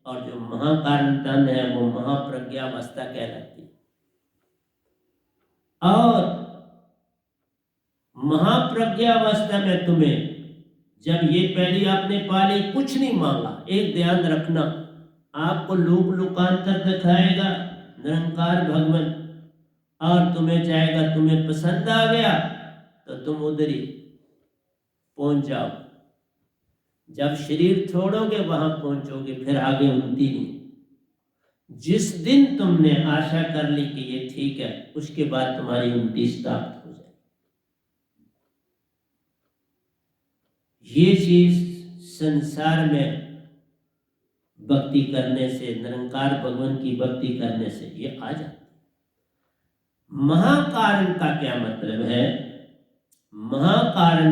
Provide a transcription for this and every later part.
और जो महाकारण तन है वो महाप्रज्ञावस्था कहलाती है। और महाप्रज्ञावस्था में तुम्हें जब ये पहली आपने पाली, कुछ नहीं मांगा, एक ध्यान रखना, आपको लोक लोकांतर दिखाएगा निरंकार भगवान, और तुम्हें चाहेगा, तुम्हें पसंद आ गया तो तुम उधर ही पहुंच जाओ। जब शरीर छोड़ोगे वहां पहुंचोगे, फिर आगे उनती नहीं। जिस दिन तुमने आशा कर ली कि ये ठीक है, उसके बाद तुम्हारी उनती स्थापित हो जाए। ये चीज संसार में भक्ति करने से, निरंकार भगवान की भक्ति करने से ये आ जाती। महाकारण का क्या मतलब है? महाकारण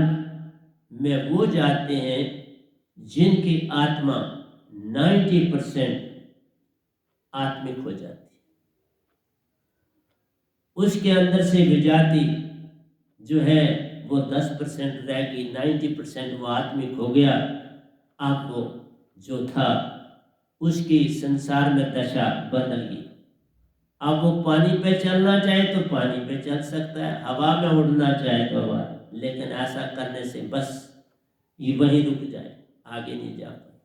में वो जाते हैं जिनकी आत्मा 90% आत्मिक हो जाती है। उसके अंदर से विजाति जो है वो 10% रह गई, 90% वो आत्मिक हो गया। अब वो जो था उसकी संसार में दशा बदल गई। अब वो पानी पे चलना चाहे तो पानी पे चल सकता है, हवा में उड़ना चाहे तो हवा, लेकिन ऐसा करने से बस ये वहीं रुक जाए, आगे नहीं जा पाए।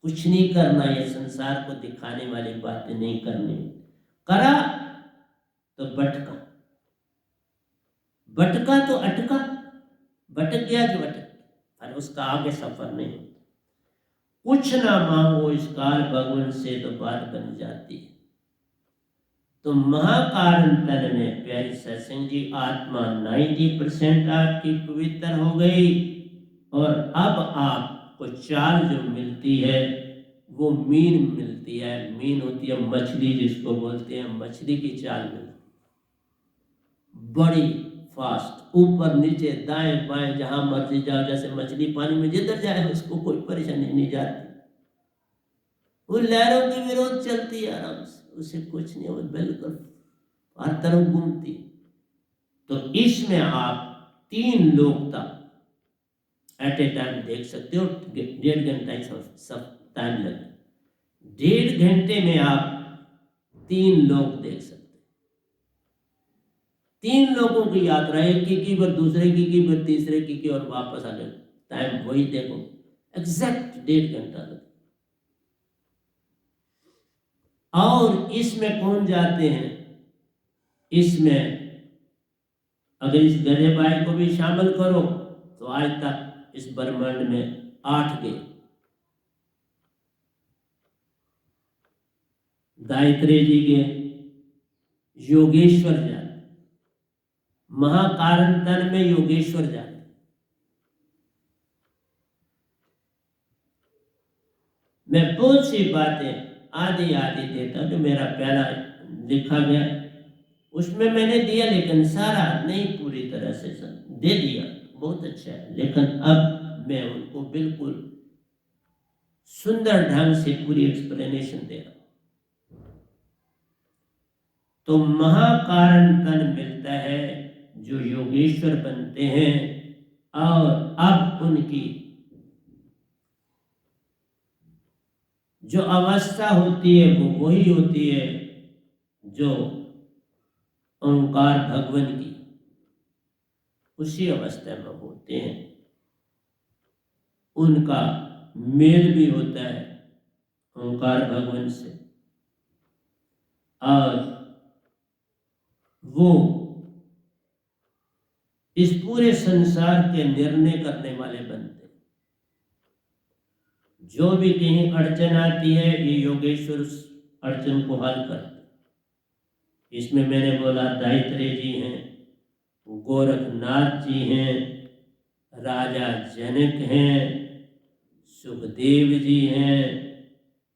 कुछ नहीं करना, ये संसार को दिखाने वाली बातें नहीं करनी। करा तो भटका, भटका तो अटका, भटक गया जो अटक, और उसका आगे सफर नहीं होता। कुछ ना मांगो इस काल भगवान से तो बात बन जाती है। तो महाकारण तन में प्यारी सत्संग जी आत्मा 90% आपकी पवित्र हो गई, और अब आपको चाल जो मिलती है वो मीन मिलती है। मीन होती है मछली, जिसको बोलते हैं मछली की चाल मिलती, बड़ी फास्ट, ऊपर नीचे दाएं बाएं जहां मर्जी जाओ। जैसे मछली पानी में जिधर जाए उसको कोई परेशानी नहीं जाती, वो लहरों के विरोध चलती है आराम से, उसे कुछ नहीं हो, बिल्कुल हर तरफ घूमती। तो इसमें आप 3 लोग तक एट ए टाइम देख सकते हो। 1.5 घंटा सब टाइम लगे, 1.5 घंटे में आप 3 लोग देख सकते। 3 लोगों की यात्रा, एक की पर, दूसरे की पर, तीसरे की और वापस आ गए, टाइम वही देखो, एग्जैक्ट 1.5 घंटा लगे। और इसमें कौन जाते हैं? इसमें अगर इस गधे बाई को भी शामिल करो तो आज तक इस ब्रह्मांड में 8 गए। गायत्री जी के, योगेश्वर जाते, महाकारण तन में योगेश्वर जाते। मैं बहुत सी बातें आधी आधी देता, जो मेरा पहला लिखा गया उसमें मैंने दिया, लेकिन सारा नहीं पूरी तरह से दे दिया, बहुत अच्छा है। लेकिन अब मैं उनको बिल्कुल सुंदर ढंग से पूरी एक्सप्लेनेशन दे रहा हूं। तो महाकारण तन मिलता है जो योगेश्वर बनते हैं, और अब उनकी जो अवस्था होती है वो वही होती है जो ओंकार भगवान की, उसी अवस्था में होते हैं। उनका मेल भी होता है ओंकार भगवान से, और वो इस पूरे संसार के निर्णय करने वाले बनते। जो भी कहीं अड़चन आती है, ये योगेश्वर उस अड़चन को हल करते। इसमें मैंने बोला दायित्रे जी हैं, गोरखनाथ जी हैं, राजा जनक हैं, सुखदेव जी हैं,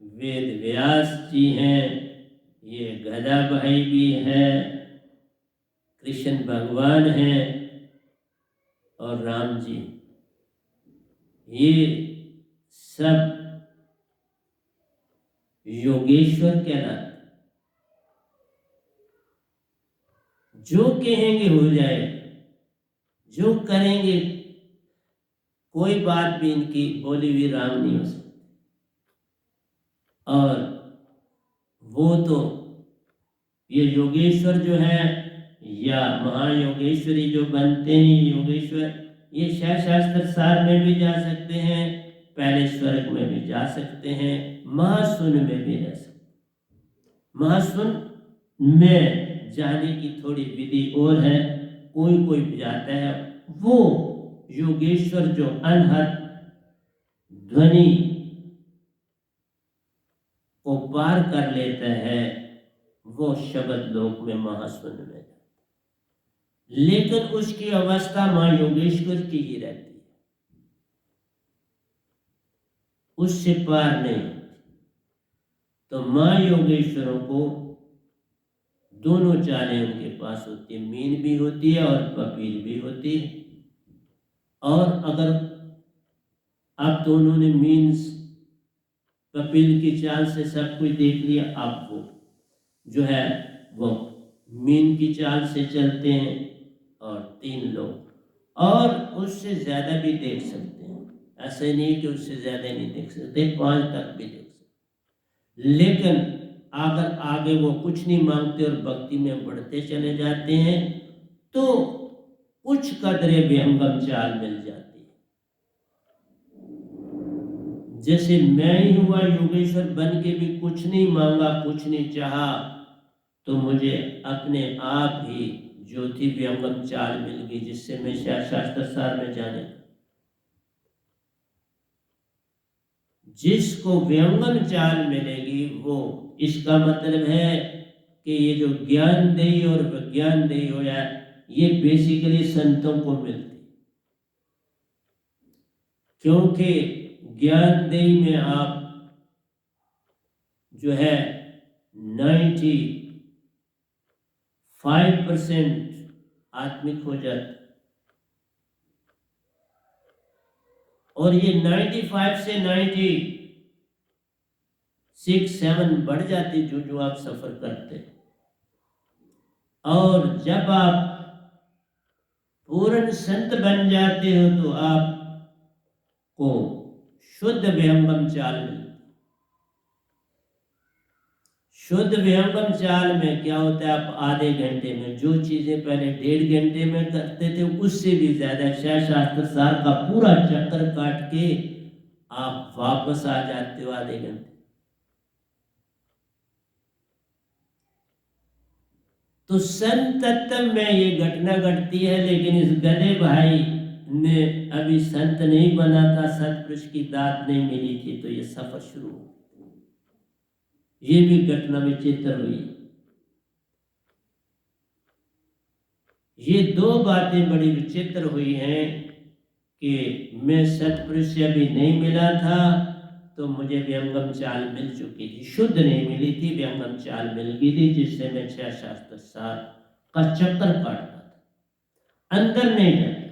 वेद व्यास जी हैं, ये गदा भाई भी है, कृष्ण भगवान हैं, और राम जी। ये सब योगेश्वर कहलाते। जो कहेंगे हो जाए, जो करेंगे, कोई बात भी इनकी बोली हुई राम नहीं हो सकती। और वो तो ये योगेश्वर जो है या महायोगेश्वरी जो बनते हैं योगेश्वर, ये शास्त्र सार में भी जा सकते हैं, पहले स्वर्ग में भी जा सकते हैं, महाशून्य में भी रह सकते। महाशून्य में जाने की थोड़ी विधि और है, कोई भी जाता है, वो योगेश्वर जो अनहद ध्वनि को पार कर लेता है, वो शब्द लोक में महाशून्य में जाता है। लेकिन उसकी अवस्था मां योगेश्वर की ही रहती है, उससे पार नहीं होती। तो मां योगेश्वरों को दोनों चालें उनके पास होती है, मीन भी होती है और पपील भी होती है। और अगर अब तो उन्होंने मीन्स कपिल की चाल से सब कुछ देख लिया, अब वो जो है वो मीन की चाल से चलते हैं और 3 लोग, और उससे ज्यादा भी देख सकते हैं, ऐसे नहीं कि उससे ज्यादा नहीं देख सकते, 5 तक भी देख सकते। लेकिन अगर आगे वो कुछ नहीं मांगते और भक्ति में बढ़ते चले जाते हैं तो कुछ कदरे विहंगम चाल मिल जाती है। जैसे मैं ही हुआ योगेश्वर बन के भी कुछ नहीं मांगा, कुछ नहीं चाहा, तो मुझे अपने आप ही ज्योति विहंगम चाल मिल गई, जिससे मैं शास्त्र सार में जाने। जिसको विहंगम चाल मिलेगी वो, इसका मतलब है कि ये जो ज्ञानदेही और विज्ञानदेही हो या ये बेसिकली संतों को मिलती, क्योंकि ज्ञानदेही में आप जो है 95% आत्मिक हो जाते, और ये 95 से 96-7 बढ़ जाती जो आप सफर करते। और जब आप पूर्ण संत बन जाते हो तो आपको शुद्ध विहंगम चाल मिलती। शुद्ध विहंगम चाल में क्या होता है, आप आधे घंटे में जो चीजें पहले 1.5 घंटे में करते थे उससे भी ज्यादा शास्त्र सार का पूरा चक्कर काट के आप वापस आ जाते हो आधे घंटे। तो संतत्व में ये घटना घटती है, लेकिन इस गधे भाई ने अभी संत नहीं बना था, सतपुरुष की दात नहीं मिली थी, तो ये सफर शुरू हो, ये भी घटना विचित्र हुई। ये 2 बातें बड़ी विचित्र हुई हैं कि मैं सतपुरुष से अभी नहीं मिला था तो मुझे विहंगम चाल मिल चुकी थी, शुद्ध नहीं मिली थी, विहंगम चाल मिल गई थी, जिससे मैं 6 शास्त्र सार का चक्कर काटता था, अंदर नहीं जाता।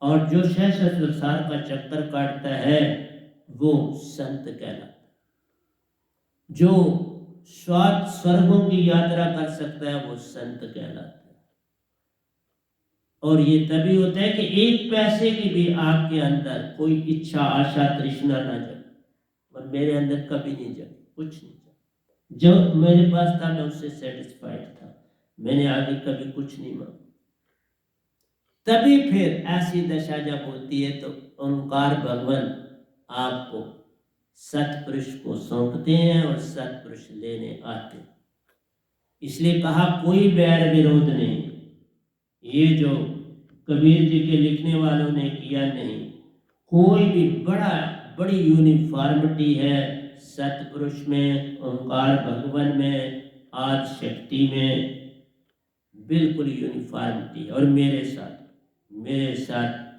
और जो 6 शास्त्र सार का चक्कर काटता है वो संत कहलाता। जो स्वाद स्वर्गों की यात्रा कर सकता है वो संत कहलाता है। और ये तभी होता है कि 1 पैसे की भी आपके अंदर कोई इच्छा आशा तृष्णा ना जगे, और मेरे अंदर कभी नहीं जगी, कुछ नहीं जगा। जो मेरे पास था मैं उससे सेटिस्फाइड था, मैंने आगे कभी कुछ नहीं मांगा। तभी फिर ऐसी दशा जब होती है तो ओंकार भगवान आपको सतपुरुष को सौंपते हैं और सतपुरुष लेने आते हैं। इसलिए कहा कोई बैर विरोध नहीं, ये जो कबीर जी के लिखने वालों ने किया नहीं, कोई भी बड़ी यूनिफॉर्मिटी है सतपुरुष में, ओंकार भगवान में, आदि शक्ति में, बिल्कुल यूनिफॉर्मिटी। और मेरे साथ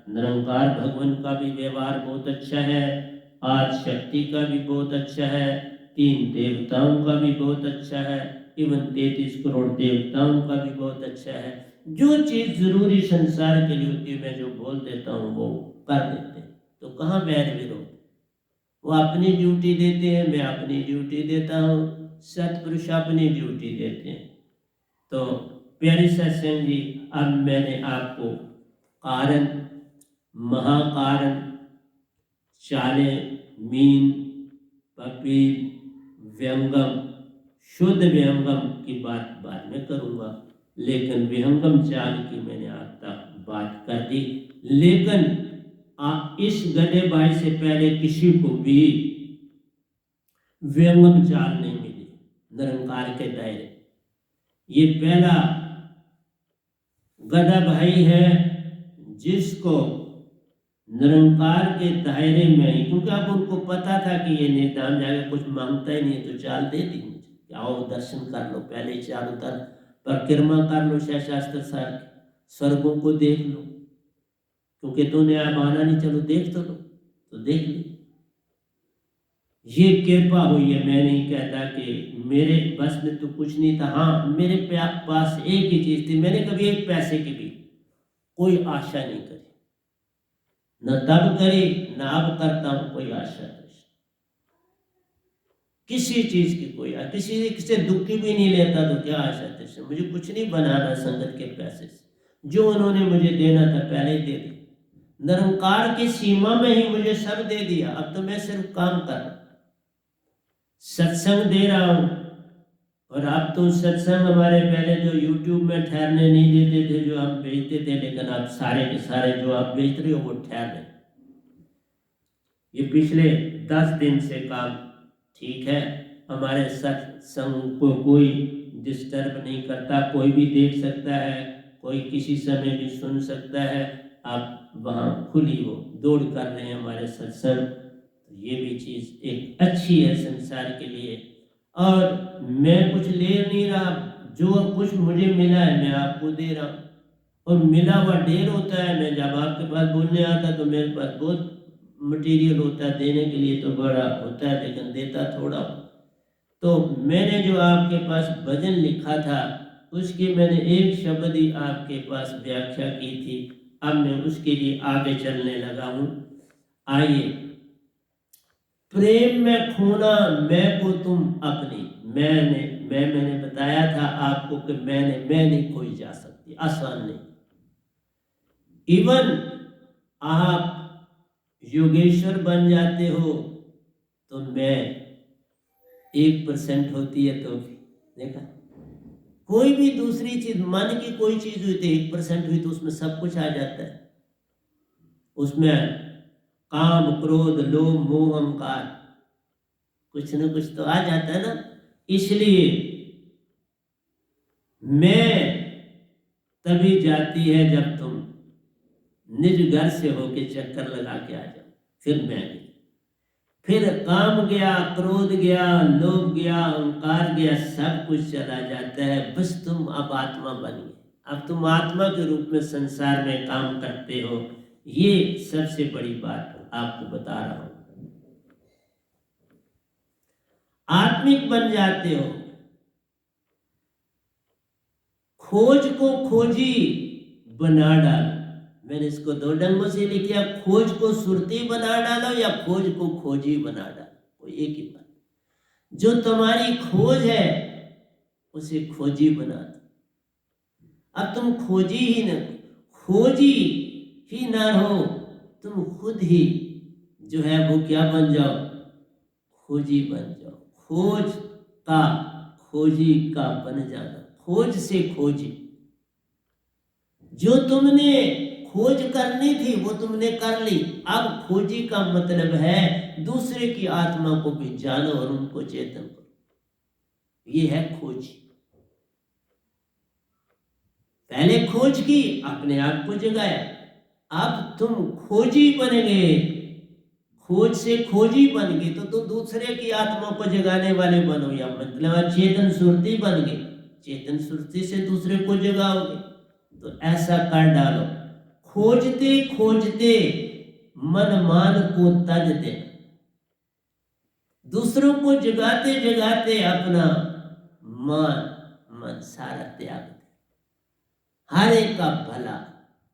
निरंकार भगवान का भी व्यवहार बहुत अच्छा है, आदि शक्ति का भी बहुत अच्छा है, 3 देवताओं का भी बहुत अच्छा है, इवन 33 करोड़ देवताओं का भी बहुत अच्छा है। जो चीज जरूरी संसार के लिए होती है मैं जो बोल देता हूँ वो कर देते हैं, तो कहाँ बैर विरोध। वो अपनी ड्यूटी देते हैं, मैं अपनी ड्यूटी देता हूँ, सतपुरुष अपनी ड्यूटी देते हैं। तो प्यारी सत्संग जी, अब मैंने आपको कारण, महाकारण, चालें, मीन पपी, व्यंगम, शुद्ध व्यंगम की बात बाद में करूँगा, लेकिन विहंगम चाल की मैंने आप तक बात कर दी। लेकिन इस गधे भाई से पहले किसी को भी व्यंगम चाल नहीं मिली निरंकार के दायरे। ये पहला गधा भाई है जिसको निरंकार के दायरे में ही, क्योंकि अब उनको पता था कि ये निर्धाम जाके कुछ मांगता ही नहीं, तो चाल दे दी मुझे, आओ दर्शन कर लो, पहले चारों तरफ परिक्रमा कर लो, शास्त्र सार स्वर्गों को देख लो, क्योंकि तूने आप आना नहीं, चलो देख तो लो, तो देख ली। ये कृपा हुई है। मैं नहीं कहता कि मेरे बस में तो कुछ नहीं था, हाँ मेरे पास एक ही चीज थी, मैंने कभी एक पैसे की भी कोई आशा नहीं करी, न तब करी न अब करता हूं कोई आशा नहीं, किसी चीज की कोई किसी से दुख की भी नहीं लेता, तो क्या आशा थी, मुझे कुछ नहीं बनाना संगत के पैसे से, जो उन्होंने मुझे देना था पहले ही दे दिया, निरंकार की सीमा में ही मुझे सब दे दिया। अब तो मैं सिर्फ काम कर रहा हूं, सत्संग दे रहा हूं, और अब तो सत्संग हमारे पहले जो YouTube में ठहरने नहीं देते थे, जो हम बेचते थे, लेकिन अब सारे के सारे जो आप बेच रहे हो वो ठहर रहे। ये पिछले 10 दिन से काम ठीक है, हमारे सत्संग को कोई डिस्टर्ब नहीं करता, कोई भी देख सकता है, कोई किसी समय भी सुन सकता है। आप वहाँ खुली हो दौड़ कर रहे हैं हमारे सत्संग, तो ये भी चीज़ एक अच्छी है संसार के लिए। और मैं कुछ ले नहीं रहा, जो कुछ मुझे मिला है मैं आपको दे रहा हूँ, और मिला हुआ ढेर होता है। मैं जब आपके पास बोलने आता तो मेरे पास बहुत मटेरियल होता है देने के लिए, तो बड़ा होता है, लेकिन देता थोड़ा। तो मैंने जो आपके पास भजन लिखा था उसकी मैंने एक शब्द ही आपके पास व्याख्या की थी, अब मैं उसके लिए आगे चलने लगा हूँ। आइए, प्रेम में खोना मैं को तुम अपनी, मैंने बताया था आपको कि मैं नहीं खोई जा सकती, आसान नहीं। इवन आप योगेश्वर बन जाते हो तो मैं 1% होती है, तो देखा कोई भी दूसरी चीज, मन की कोई चीज हुई तो 1% हुई तो उसमें सब कुछ आ जाता है। उसमें काम, क्रोध, लोभ, मोह, अहंकार कुछ न कुछ तो आ जाता है ना। इसलिए मैं तभी जाती है जब तुम निज घर से होके चक्कर लगा के आ जाओ, फिर मैं गई, फिर काम गया, क्रोध गया, लोभ गया, अहंकार गया, सब कुछ चला जाता है। बस तुम अब आत्मा बन गए, अब तुम आत्मा के रूप में संसार में काम करते हो। ये सबसे बड़ी बात आपको बता रहा हूं, आत्मिक बन जाते हो। खोज को खोजी बना डालो, मैंने इसको 2 ढंगों से लिखा, खोज को सुरती बना डालो या खोज को खोजी बना डालो, कोई एक ही बात। जो तुम्हारी खोज है उसे खोजी बना दो। अब तुम खोजी ही ना हो, तुम खुद ही जो है वो क्या बन जाओ, खोजी बन जाओ। खोज का खोजी का बन जाना, खोज से खोजी। जो तुमने खोज करनी थी वो तुमने कर ली। अब खोजी का मतलब है दूसरे की आत्मा को भी जानो और उनको चेतन करो, ये है खोज। पहले खोज की, अपने आप को जगाया, अब तुम खोजी बन गए। खोज से खोजी बन गए तो तुम दूसरे की आत्मा को जगाने वाले बनो, या मतलब चेतन सुरती बन गए, चेतन सुरती से दूसरे को जगाओगे। तो ऐसा कर डालो, खोजते खोजते मन मान को तज दे, दूसरों को जगाते जगाते अपना मन सारा त्याग दे। हर एक का भला,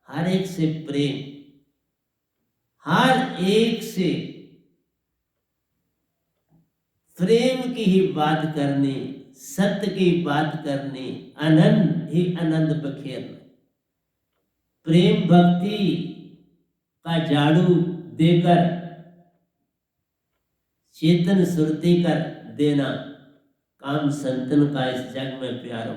हर एक से प्रेम, हर एक से प्रेम की ही बात करनी, सत्य की बात करनी, आनंद ही आनंद बखेरना। प्रेम भक्ति का झाड़ू देकर चेतन सुरती कर देना काम संतन का इस जग में प्यारो,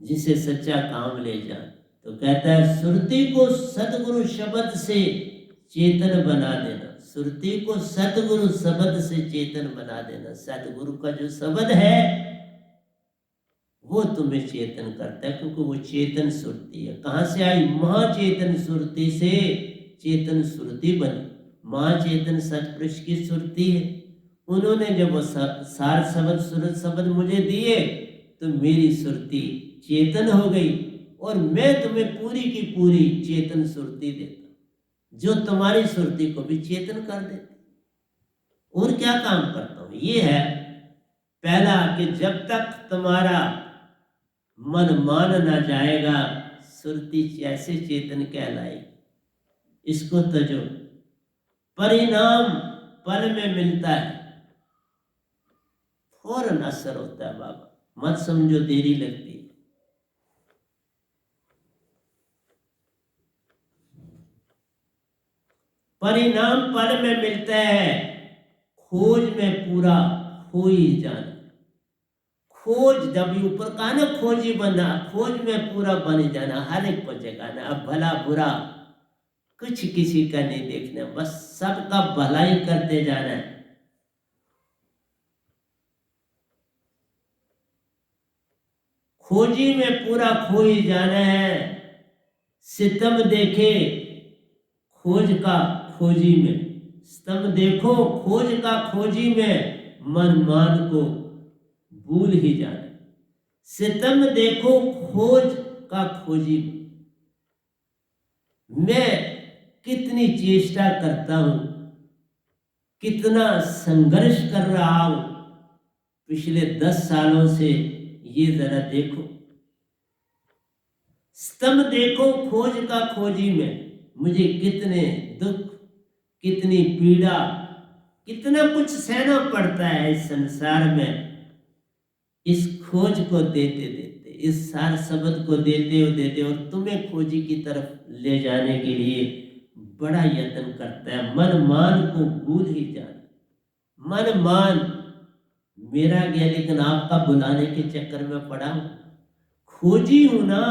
जिसे सच्चा काम ले जाए। तो कहता है सुरती को सतगुरु शब्द से चेतन बना देना, सुरती को सतगुरु शब्द से चेतन बना देना। सतगुरु का जो शब्द है वो तुम्हें चेतन करता है, क्योंकि वो चेतन सुरती है। कहाँ से आई? महाचेतन सुरती से चेतन सुरती बनी। महाचेतन सतपुरुष की सुरती है। उन्होंने जब वो सार शब्द सुरत शब्द मुझे दिए तो मेरी सुरती चेतन हो गई, और मैं तुम्हें पूरी की पूरी चेतन सुरती देता, जो तुम्हारी सुरती को भी चेतन कर देती। और क्या काम करता हूं? ये है पहला कि जब तक तुम्हारा मन मान ना जाएगा, सुरती कैसे चेतन कहलाएगी। इसको तजो, परिणाम पल में मिलता है, फौरन असर होता है बाबा, मत समझो देरी लगती है। परिणाम पल में मिलता है, खोज में पूरा हो ही जाना। खोज जब ऊपर कहा ना, खोजी बना, खोज में पूरा बन जाना, हर एक को जगाना। अब भला बुरा कुछ किसी का नहीं देखना, बस सबका भलाई करते जाना है। खोजी में पूरा खो ही जाना है, सितम देखे खोज का खोजी में, सितम देखो खोज का खोजी में, मन मान को भूल ही जाना। सितम देखो खोज का खोजी में, मैं कितनी चेष्टा करता हूं, कितना संघर्ष कर रहा हूं पिछले 10 सालों से, ये जरा देखो। स्तंभ देखो खोज का खोजी में, मुझे कितने दुख, कितनी पीड़ा, कितना कुछ सहना पड़ता है इस संसार में, इस खोज को देते देते, इस सार शब्द को देते और तुम्हें खोजी की तरफ ले जाने के लिए बड़ा यत्न करता है। मन मान को भूल ही जाना। मन मान मेरा गया, लेकिन आपका बुलाने के चक्कर में पड़ा हूं। खोजी हूं ना,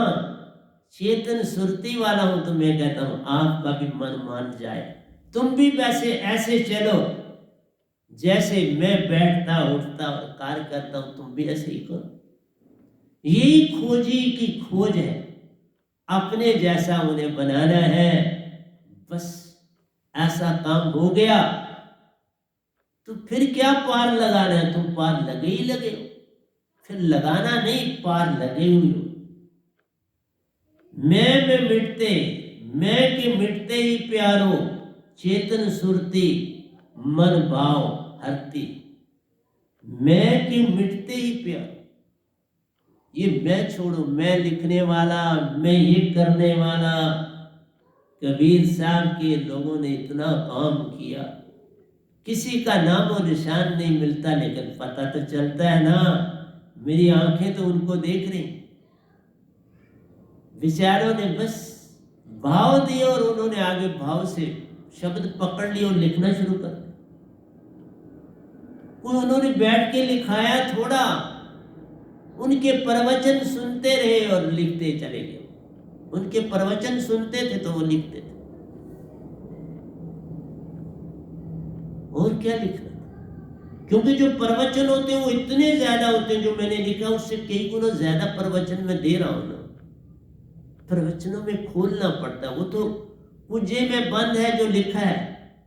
चेतन सुरती वाला हूं, तो मैं कहता हूं आपका भी मन मान जाए। तुम भी वैसे ऐसे चलो जैसे मैं बैठता उठता और कार्य करता हूं, तुम भी ऐसे ही करो। यही खोजी की खोज है, अपने जैसा उन्हें बनाना है। बस ऐसा काम हो गया तो फिर क्या पार लगाना है? तुम पार लगे ही लगे हो, फिर लगाना नहीं, पार लगे हुए हो। मैं में मिटते, मैं के मिटते ही प्यारो, चेतन सुरती मन भाव हरती। मैं के मिटते ही प्यारो, ये मैं छोड़ो, मैं लिखने वाला, मैं ये करने वाला। कबीर साहब के लोगों ने इतना काम किया, किसी का नाम और निशान नहीं मिलता, लेकिन पता तो चलता है ना। मेरी आंखें तो उनको देख रही, विचारों ने बस भाव दिए और उन्होंने आगे भाव से शब्द पकड़ लिए और लिखना शुरू कर दिया। उन्होंने बैठ के लिखाया थोड़ा, उनके प्रवचन सुनते रहे और लिखते चले गए। उनके प्रवचन सुनते थे तो वो लिखते थे, और क्या लिखना था? क्योंकि जो प्रवचन होते हैं वो इतने ज्यादा होते हैं, जो मैंने लिखा उससे कई गुना ज्यादा प्रवचन में दे रहा हूं ना। प्रवचनों में खोलना पड़ता है, वो तो पूजे में बंद है जो लिखा है,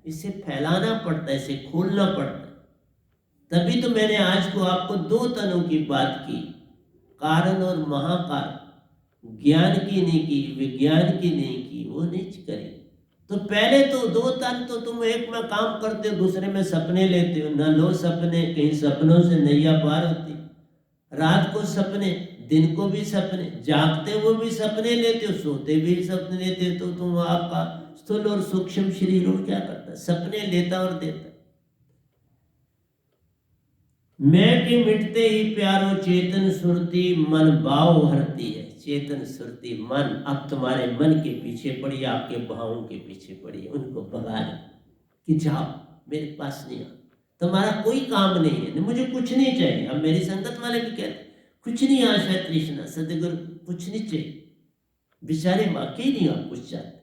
इसे फैलाना पड़ता है, इसे खोलना पड़ता है। तभी तो मैंने आज को आपको 2 तनों की बात की, कारण और महाकारण। ज्ञान की नहीं की, विज्ञान की नहीं की, वो नहीं करी। तो पहले तो 2 तन तो तुम एक में काम करते हो, दूसरे में सपने लेते हो। न लो सपने, कहीं सपनों से नैया पार होती। रात को सपने, दिन को भी सपने, जागते वो भी सपने लेते हो, सोते भी सपने लेते हो। तो तुम आपका स्थूल और सूक्ष्म शरीर और क्या करता है? सपने लेता और देता। मैं के मिटते ही प्यारो, चेतन सुरती मन भाव हरती है। चेतन सुरती मन अब तुम्हारे मन के पीछे पड़ी, आपके भावों के पीछे पड़ी, उनको भगाना कि जाओ मेरे पास नहीं आओ, तुम्हारा कोई काम नहीं है, मुझे कुछ नहीं चाहिए। अब मेरी संगत वाले भी कहते कुछ नहीं आशा तृष्णा, सदगुरु कुछ नहीं चाहिए, बेचारे वाकई नहीं आप कुछ चाहते,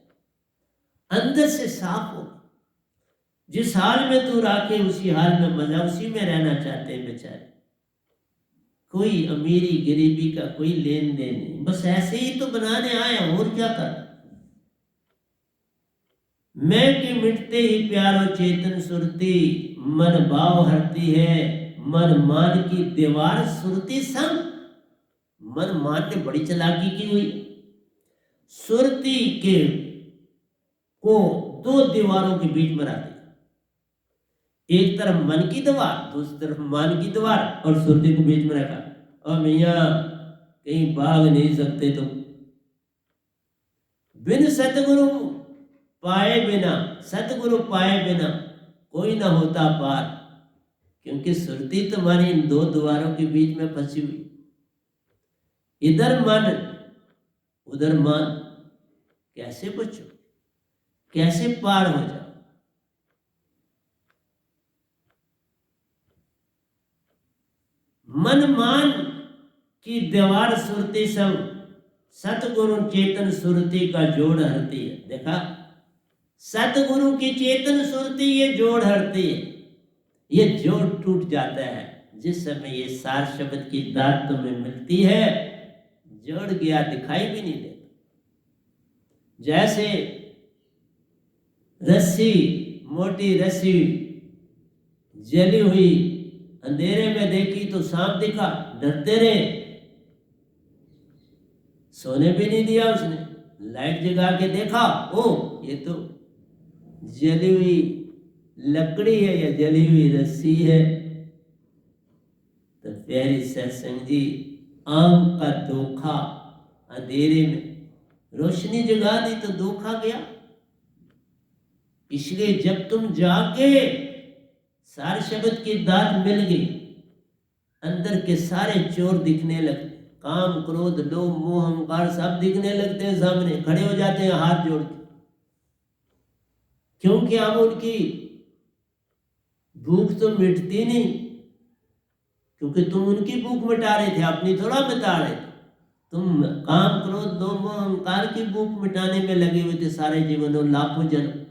अंदर से साफ हो, जिस हाल में तू राखे उसी हाल में मजा, उसी में रहना चाहते हैं बेचारे, कोई अमीरी गरीबी का कोई लेन देन नहीं, बस ऐसे ही तो बनाने आया, और क्या कर। मैं कि मिटते ही प्यारो चेतन सुरती, मन भाव हरती है मन मान की दीवार सुरती संग। मन मान ने बड़ी चालाकी की हुई, सुरती के को दो दीवारों के बीच में रख दिया, एक तरफ मन की दीवार, दूसरी तरफ मान की दीवार, और सुरती को बीच में रखा। और मियाँ कहीं भाग नहीं सकते तुम, बिन सतगुरु पाए बिना, सतगुरु पाए बिना कोई ना होता पार, क्योंकि सुरती तुम्हारी इन दो द्वारों के बीच में फंसी हुई, इधर मन उधर मान, कैसे बचो, कैसे पार हो जाओ। मन मान की दीवार सुरती सब, सतगुरु चेतन सुरती का जोड़ हरती है। देखा, सतगुरु की चेतन सुरती ये जोड़ हरती है, ये जोड़ टूट जाता है जिस समय ये सार शब्द की दात तुम्हें मिलती है, जोड़ गया दिखाई भी नहीं देता। जैसे रस्सी, मोटी रस्सी जली हुई, अंधेरे में देखी तो सांप दिखा, डरते रहे, सोने भी नहीं दिया उसने, लाइट जगा के देखा, ओ ये तो जली हुई लकड़ी है या जली हुई रस्सी है। तो प्यारी सत्संग जी, आम का धोखा अंधेरे में, रोशनी जगा दी तो धोखा गया। इसलिए जब तुम जागे, सारे शब्द की दात मिल गई, अंदर के सारे चोर दिखने लगते, काम क्रोध लोभ मोह अहंकार सब दिखने लगते हैं, सामने खड़े हो जाते हैं हाथ जोड़ के, क्योंकि अब उनकी भूख तो मिटती नहीं, क्योंकि तुम उनकी भूख मिटा रहे थे, अपनी थोड़ा मिटा रहे थे। तुम काम क्रोध लोभ मोह अहंकार की भूख मिटाने में लगे हुए थे सारे जीवन और लाखों जन्म।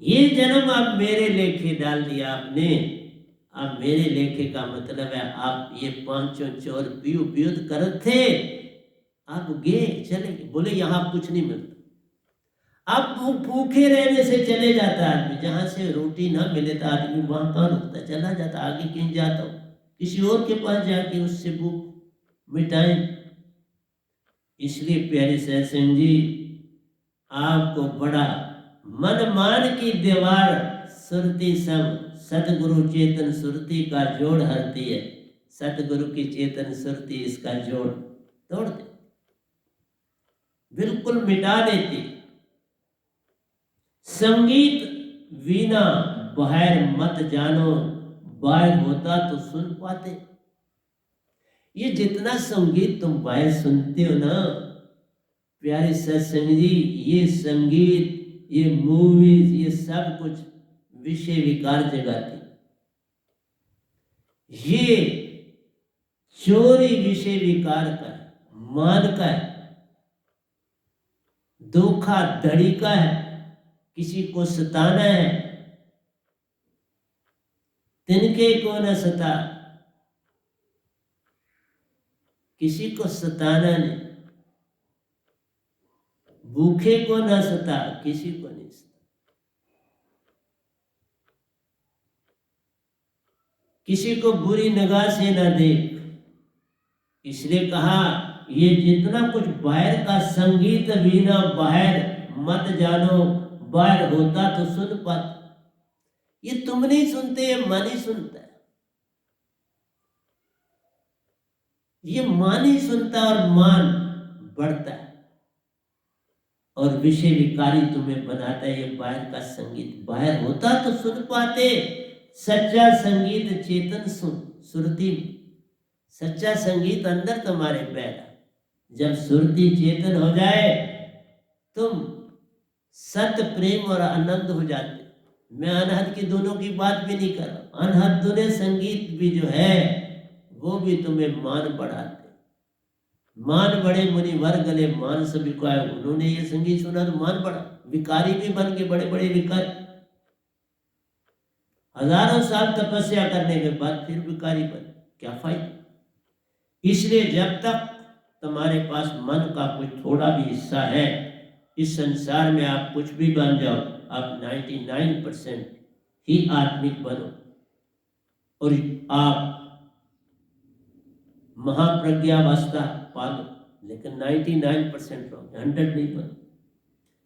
ये जन्म अब मेरे लेखे डाल दिया आपने। अब मेरे लेखे का मतलब है आप ये पांचों चोर पियो पियुत करत थे, अब गए चले गए, बोले यहाँ कुछ नहीं मिलता। अब भूखे रहने से चले जाता आदमी, जहां से रोटी ना मिले तो आदमी वहां कहाँ रुकता, चला जाता, आगे कहीं जाता हो, किसी और के पास जाके उससे भूख मिटाएं। इसलिए प्यारे सत्संग जी, आपको बड़ा मन मान की दीवार सुरती सब, सतगुरु चेतन सुरती का जोड़ हरती है। सतगुरु की चेतन सुरती इसका जोड़ तोड़ दे, बिल्कुल मिटा देती। संगीत वीणा बाहर मत जानो, बाहर होता तो सुन पाते। ये जितना संगीत तुम बाहर सुनते हो ना प्यारे सत्संग जी, ये संगीत, ये मूवीज, ये सब कुछ विषय विकार जगाती। ये चोरी विषय विकार का है, मान का है, धोखाधड़ी का है, किसी को सताना है, तिनके को न सता, किसी को सताना नहीं, भूखे को न सता, किसी को नहीं सता, किसी को बुरी निगाह से न देख। इसलिए कहा ये जितना कुछ बाहर का संगीत वीणा बाहर मत जानो, बाहर होता तो सुन पाते। ये तुम नहीं सुनते, ये मन ही सुनता है, ये मान ही सुनता और मान बढ़ता है और विषय विकारी तुम्हें बनाता है। ये बाहर का संगीत बाहर होता तो सुन पाते। सच्चा संगीत चेतन सुरती, सच्चा संगीत अंदर तुम्हारे पैदा, जब सुरती चेतन हो जाए तुम सत प्रेम और आनंद हो जाते। मैं अनहद की धुनों की बात भी नहीं कर रहा। अनहद धुनें संगीत भी जो है वो भी तुम्हें मान बढ़ाते। मान बढ़े मुनिवर गले मान सभी को आए। उन्होंने ये संगीत सुना तो मान बढ़ा, भिखारी भी बन के बड़े बड़े भिखारी, हजारों साल तपस्या करने के बाद फिर भिखारी बने, क्या फायदा। इसलिए जब तक तुम्हारे पास मन का कोई थोड़ा भी हिस्सा है, इस संसार में आप कुछ भी बन जाओ, आप 99% ही आत्मिक बनो और आप महाप्रज्ञावस्था पालो, लेकिन 99% रहो, 100 नहीं बनो।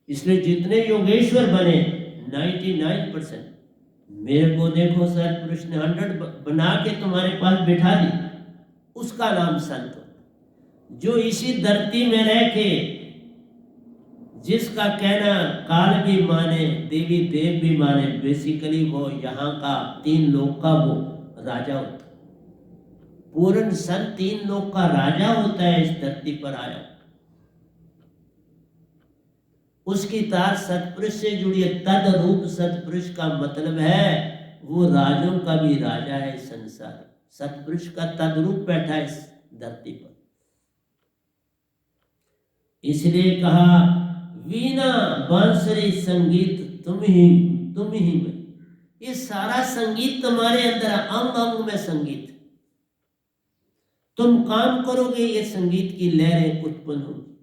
इसलिए जितने योगेश्वर बने 99%, मेरे को देखो सतपुरुष ने 100 बना के तुम्हारे पास बिठा दी, उसका नाम संत हो। जो इसी धरती में रह के, जिसका कहना काल भी माने देवी देव भी माने, बेसिकली वो यहाँ का 3 लोक का वो राजा होता। पूर्ण संत 3 लोक का राजा होता है, इस धरती पर आया। उसकी तार सतपुरुष से जुड़ी है। तद रूप सतपुरुष का मतलब है वो राजों का भी राजा है इस संसार। सतपुरुष का तद रूप बैठा है इस धरती पर। इसलिए कहा वीणा बांसुरी संगीत तुम ही में। ये सारा संगीत तुम्हारे अंदर, अंग अंग में संगीत। तुम काम करोगे ये संगीत की लहरें उत्पन्न होंगी,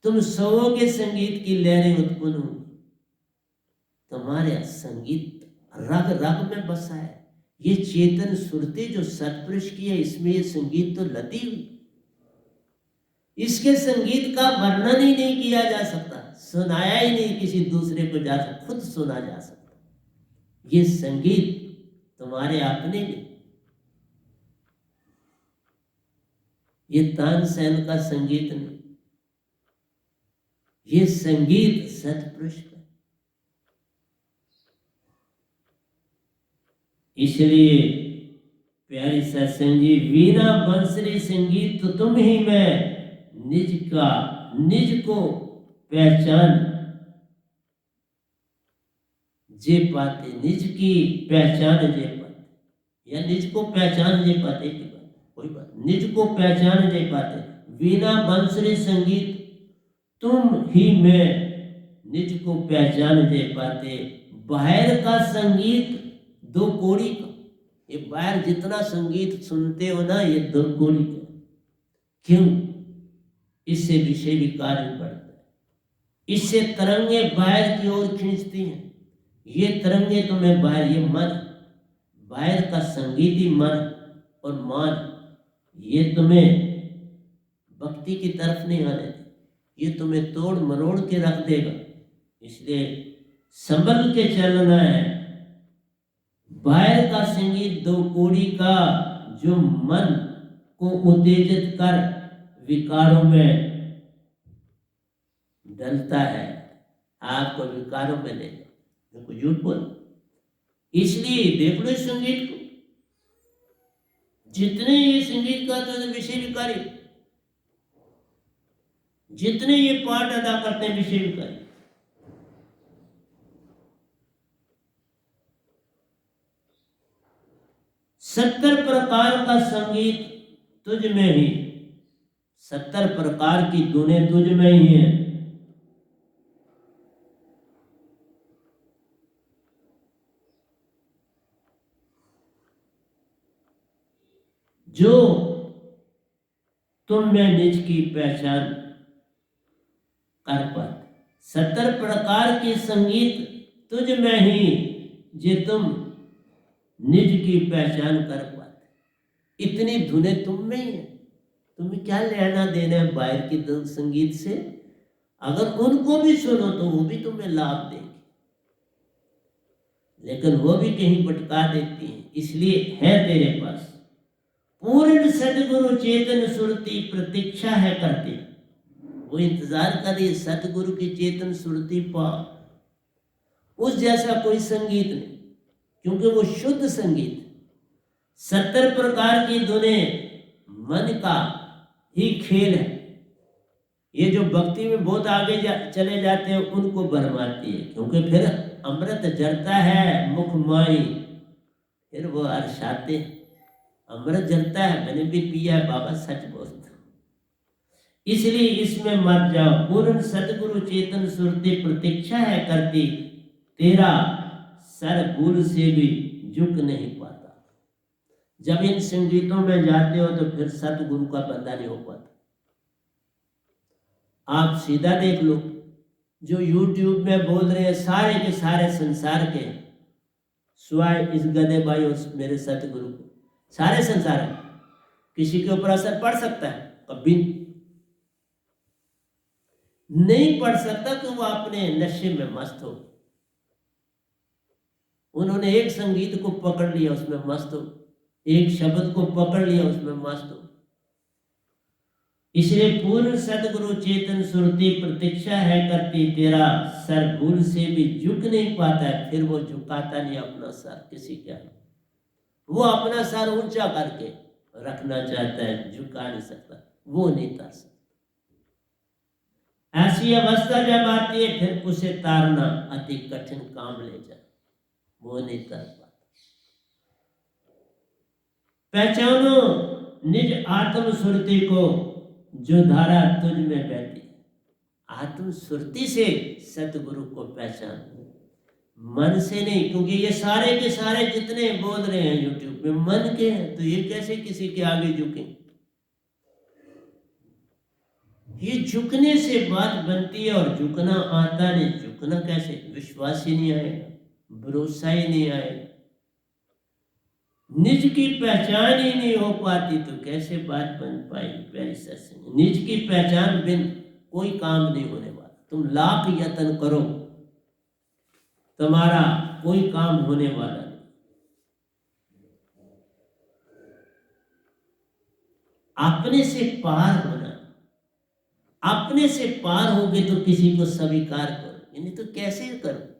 तुम सोओगे संगीत की लहरें उत्पन्न होंगी। तुम्हारे संगीत रग रग में बसा है। ये चेतन सुरती जो सतपुरुष की है, इसमें ये संगीत तो लदी हुई। इसके संगीत का वर्णन ही नहीं किया जा सकता, सुनाया ही नहीं किसी दूसरे को जा सकता, खुद सुना जा सकता। ये संगीत तुम्हारे अपने नहीं, ये तानसेन का संगीत नहीं, ये संगीत सतपुरुष का। इसलिए प्यारी सत्संग जी, वीणा बंसरी संगीत तो तुम ही में, निज को पहचान जे पाते, निज की पहचान जे पाते, या निज को पहचान जे पाते की बात, कोई बात, निज को पहचान जे पाते। वीणा बंसरी संगीत तुम ही में, निज को पहचान जे पाते। बाहर का संगीत 2 कौड़ी का, ये बाहर जितना संगीत सुनते हो ना, ये 2 कौड़ी का। क्यों? इससे विषय विकार बढ़ता है, इससे तरंगे बाहर की ओर खींचती हैं। ये तरंगे तुम्हें बाहर, ये मन, बाहर का संगीत ही मन और मान, ये तुम्हें भक्ति की तरफ नहीं आने देगा, ये तुम्हें तोड़ मरोड़ के रख देगा। इसलिए संभल के चलना है। बाहर का संगीत 2 कौड़ी का, जो मन को उत्तेजित कर विकारों में डलता है, आपको विकारों में ले जाए, मैं झूठ बोल। इसलिए देख लो इस संगीत को, जितने ये संगीत गाते हैं विषय विकारी, जितने ये पाठ अदा करते हैं विषय विकारी। सत्तर प्रकार का संगीत तुझ में ही, 70 प्रकार की धुनें तुझ में ही हैं। जो तुम में निज की पहचान कर पाते। 70 प्रकार के संगीत तुझ में ही, जे तुम निज की पहचान कर पाते। इतनी धुनें तुम में ही है, तुम्हें क्या लेना देना है बाहर की संगीत से। अगर उनको भी सुनो तो वो भी तुम्हें लाभ देंगे, लेकिन वो भी कहीं भटका देती हैं। इसलिए है तेरे पास पूर्ण सदगुरु चेतन सुरती, प्रतीक्षा है करती, वो इंतजार कर रही है सतगुरु की चेतन सुरती पा। उस जैसा कोई संगीत नहीं, क्योंकि वो शुद्ध संगीत। 70 प्रकार की धुनें मन का ही खेल है। ये जो भक्ति में बहुत आगे चले जाते हैं उनको भरमाती है, क्योंकि फिर अमृत जरता है मुख माई, फिर वो अरसाते। अमृत जलता है, मैंने भी पिया है बाबा, सच बोलता हूं, इसलिए इसमें मत जाओ। पूर्ण सदगुरु चेतन सुरती प्रतीक्षा है करती, तेरा सर भूल से भी झुक नहीं पाता। जब इन संगीतों में जाते हो तो फिर सतगुरु का बंदा नहीं हो पाता। आप सीधा देख लो, जो YouTube में बोल रहे हैं सारे के सारे संसार के, स्वाय इस गधे भाई उस मेरे सतगुरु को, सारे संसार में किसी के ऊपर असर पड़ सकता है? कभी नहीं पड़ सकता, कि वो अपने नशे में मस्त हो। उन्होंने एक संगीत को पकड़ लिया, उसमें मस्त हो, एक शब्द को पकड़ लिया, उसमें मस्त हो। इसलिए पूर्ण सदगुरु चेतन सुरती प्रतीक्षा है करती, तेरा सर भूल से भी झुक नहीं पाता है। फिर वो झुकाता नहीं अपना सर किसी का, वो अपना सर ऊंचा करके रखना चाहता है, झुका नहीं सकता, वो नहीं तार सकता। ऐसी अवस्था जब आती है फिर उसे तारना अति कठिन काम ले जाए, वो नहीं तार पाता। पहचानो निज आत्म सुरती को, जो धारा तुझ में बहती। आत्म सुरती से सतगुरु को पहचान, मन से नहीं, क्योंकि ये सारे के सारे जितने बोल रहे हैं YouTube में मन के हैं, तो ये कैसे किसी के आगे झुके? ये झुकने से बात बनती है, और झुकना आता नहीं। झुकना कैसे? विश्वास ही नहीं आएगा, भरोसा ही नहीं आएगा, निज की पहचान ही नहीं हो पाती, तो कैसे बात बन पाएगी? प्यारी सत्संग, निज की पहचान बिन कोई काम नहीं होने वाला। तुम लाख यत्न करो, तुम्हारा कोई काम होने वाला नहीं। अपने से पार होना, अपने से पार होगे तो किसी को स्वीकार करो, नहीं तो कैसे करो?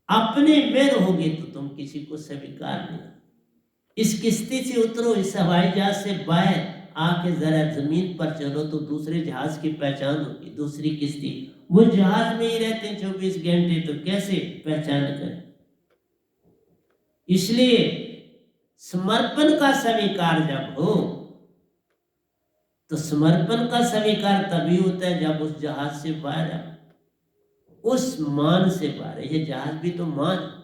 अपने में रहोगे तो तुम किसी को स्वीकार नहीं। इस किश्ती से उतरो, इस हवाई जहाज से बाहर आके जरा जमीन पर चलो, तो दूसरे जहाज की पहचान होगी, दूसरी किश्ती। वो जहाज में ही रहते हैं 24 घंटे, तो कैसे पहचान करें? इसलिए समर्पण का स्वीकार जब हो, तो समर्पण का स्वीकार तभी होता है जब उस जहाज से बाहर आओ, उस मान से बाहर। ये जहाज भी तो मान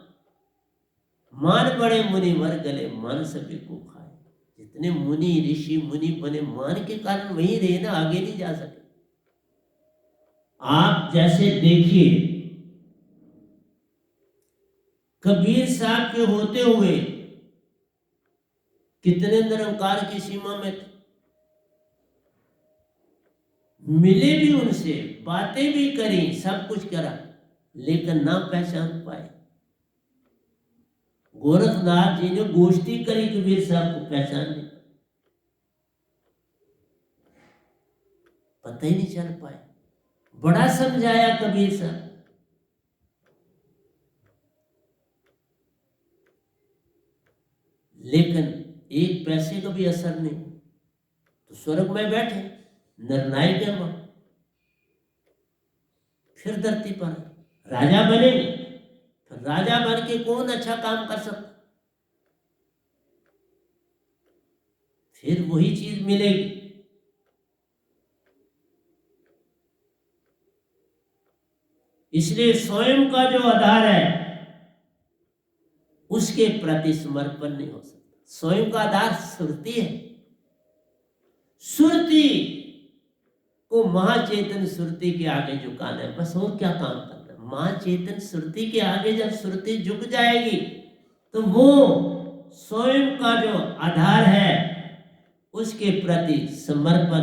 बड़े मुनिवर गले, मान सभी को खाए। जितने मुनि ऋषि मुनि बने, मान के कारण वहीं रहे ना, आगे नहीं जा सके। आप जैसे देखिए, कबीर साहब के होते हुए कितने निरंकार की सीमा में थे, मिले भी उनसे, बातें भी करी, सब कुछ करा, लेकिन ना पहचान पाए। गोरखनाथ जी ने गोष्ठी करी, कबीर साहब को पहचान नहीं, पता ही नहीं चल पाया। बड़ा समझाया कबीर साहब, लेकिन एक पैसे का भी असर नहीं। तो स्वर्ग में बैठे निर्णायक है, वहां फिर धरती पर राजा बनेंगे, तो राजा बन के कौन अच्छा काम कर सकता? फिर वही चीज मिलेगी। इसलिए स्वयं का जो आधार है उसके प्रति समर्पण नहीं हो सकता। स्वयं का आधार सुरती है। सुरती को महाचेतन सुरती के आगे झुकाना है, बस और क्या काम करना है। महाचेतन सुरती के आगे जब सुरती झुक जाएगी, तो वो स्वयं का जो आधार है उसके प्रति समर्पण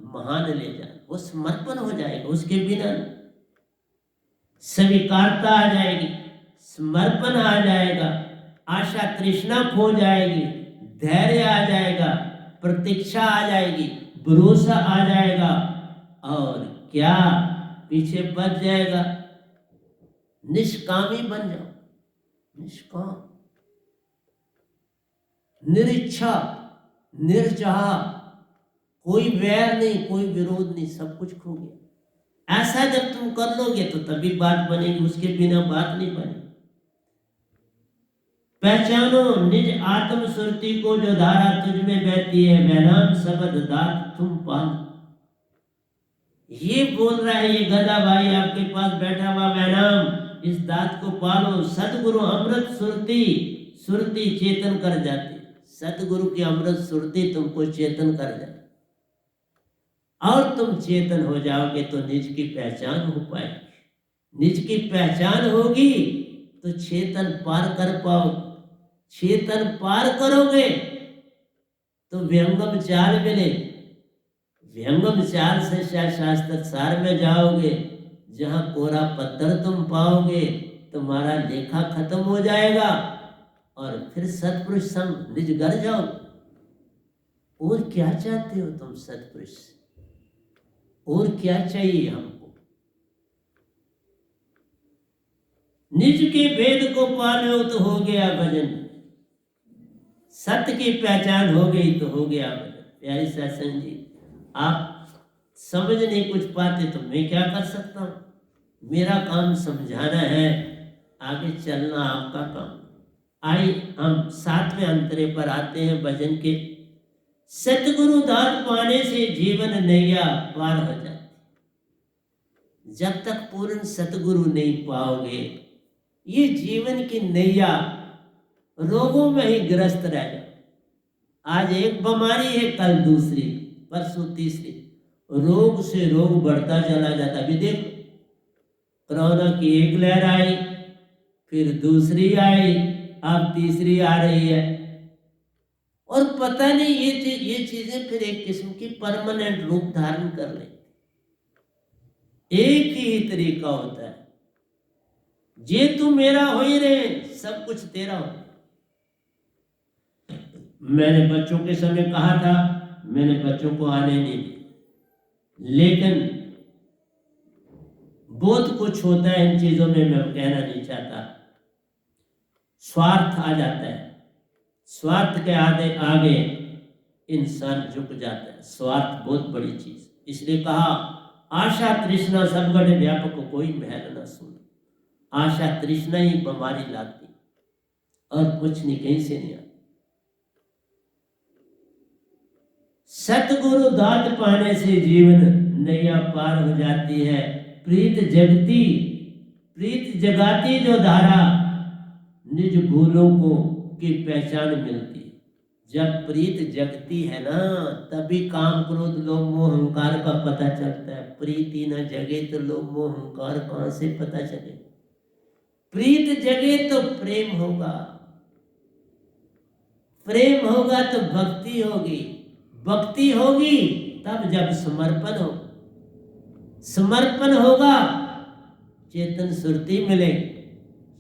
महान ले जाए, वो समर्पण हो जाएगा। उसके बिना स्वीकारता आ जाएगी, समर्पण आ जाएगा, आशा तृष्णा खो जाएगी, धैर्य आ जाएगा, प्रतीक्षा आ जाएगी, भरोसा आ जाएगा, और क्या पीछे बच जाएगा? निष्कामी बन जाओ, निष्काम, निरीच्छा, निर्चाह, कोई वैर नहीं, कोई विरोध नहीं, सब कुछ खो गया। ऐसा जब तुम कर लोगे तो तभी बात बनेगी, उसके बिना बात नहीं बनेगी। पहचानो निज आत्म सुरति को जो धारा तुझ में बहती है, वैराम शब्द दात तुम पाल। ये बोल रहा है ये गधा भाई आपके पास बैठा हुआ, वैराम इस दात को पालो। सतगुरु अमृत सुरति, सुरति चेतन कर जाती, सतगुरु की अमृत सुरति तुमको चेतन कर जाती, और तुम चेतन हो जाओगे तो निज की पहचान हो पाएगी। निज की पहचान होगी तो चेतन पार कर पाओगे। चेतन पार करोगे तो व्यंगम चाल मिले, व्यंगम चाल से शास्त्र सार में जाओगे, जहां कोरा पत्थर तुम पाओगे तुम्हारा लेखा खत्म हो जाएगा और फिर सतपुरुष संग निज घर जाओ। और क्या चाहते हो तुम सतपुरुष से? और क्या चाहिए हमको? निज के भेद को पालो तो हो गया भजन, सत्य की पहचान हो गई तो हो गया भजन। प्यारी सत्संग जी, आप समझ नहीं कुछ पाते तो मैं क्या कर सकता हूं? मेरा काम समझाना है, आगे चलना आपका काम। आइए हम सातवें अंतरे पर आते हैं भजन के। सतगुरु दात पाने से जीवन नैया पार हो जाती। जब तक पूर्ण सतगुरु नहीं पाओगे ये जीवन की नैया रोगों में ही ग्रस्त रह जाओ। आज एक बीमारी है, कल दूसरी, परसों तीसरी, रोग से रोग बढ़ता चला जाता। अभी देखो कोरोना की एक लहर आई, फिर दूसरी आई, अब तीसरी आ रही है, और पता नहीं ये चीजें फिर एक किस्म की परमानेंट रूप धारण कर लेती। एक ही तरीका होता है, जे तू मेरा हो ही रहे, सब कुछ तेरा हो। मैंने बच्चों के समय कहा था, मैंने बच्चों को आने नहीं दिया, लेकिन बहुत कुछ होता है इन चीजों में, मैं कहना नहीं चाहता। स्वार्थ आ जाता है, स्वार्थ के आगे इंसान झुक जाता है। स्वार्थ बहुत बड़ी चीज, इसलिए कहा आशा तृष्णा सब गढ़ व्यापक कोई महल न सुन। आशा तृष्णा ही बीमारी लाती और कुछ नहीं, कहीं से नहीं आती। सतगुरु दात पाने से जीवन नैया पार हो जाती है। प्रीत जगती, प्रीत जगाती जो धारा, निज भूलों को की पहचान मिलती। जब प्रीत जगती है ना, तभी काम क्रोध लोभ मोह अहंकार का पता चलता है। प्रीति न जगे तो लोभ मोह अहंकार कहां से पता चले? प्रीत जगे तो प्रेम होगा, प्रेम होगा तो भक्ति होगी, भक्ति होगी तब जब समर्पण हो, समर्पण होगा चेतन सुरती मिलेगी।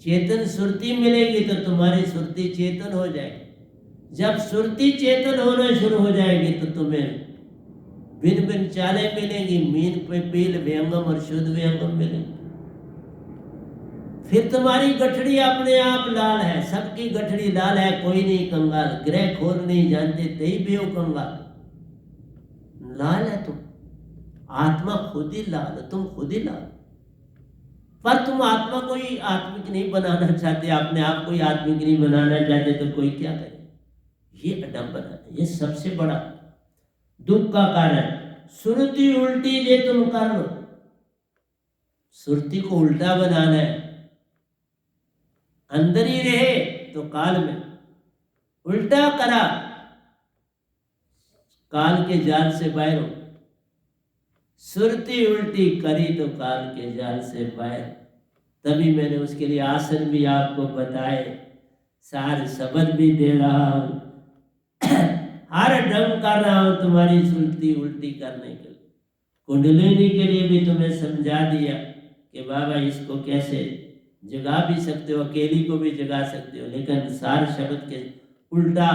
चेतन सुरती मिलेगी तो तुम्हारी सुरती चेतन हो जाएगी। जब सुरती चेतन होना शुरू हो जाएगी तो तुम्हें भिन्न भिन्न चालें मिलेंगी, मीन पे पील व्यंगम और शुद्ध व्यंगम मिलेंगे। फिर तुम्हारी गठड़ी अपने आप लाल है, सबकी गठड़ी लाल है, कोई नहीं कंगाल। ग्रह खोल नहीं जानते तेई बेओ कंगाल। लाल है तुम, आत्मा खुद ही लाल, तुम खुद ही लाल। पर तुम आत्मा को ही आत्मिक नहीं बनाना चाहते, अपने आप को ही आत्मिक नहीं बनाना चाहते, तो कोई क्या करे? ये अडंबना है, ये सबसे बड़ा दुख का कारण। सुरती उल्टी ये तुम कर लो, सुरती को उल्टा बनाना है। अंदर ही रहे तो काल में, उल्टा करा काल के जाल से बाहर हो। सुरती उल्टी करी तो काल के जाल से बाहर। तभी मैंने उसके लिए आसन भी आपको बताए, सारे शब्द भी दे रहा हूं, हर ढंग कर रहा हूं तुम्हारी सुरती उल्टी करने के लिए। कुंडलिनी के लिए भी तुम्हें समझा दिया कि बाबा इसको कैसे जगा भी सकते हो, अकेली को भी जगा सकते हो, लेकिन सार शब्द के उल्टा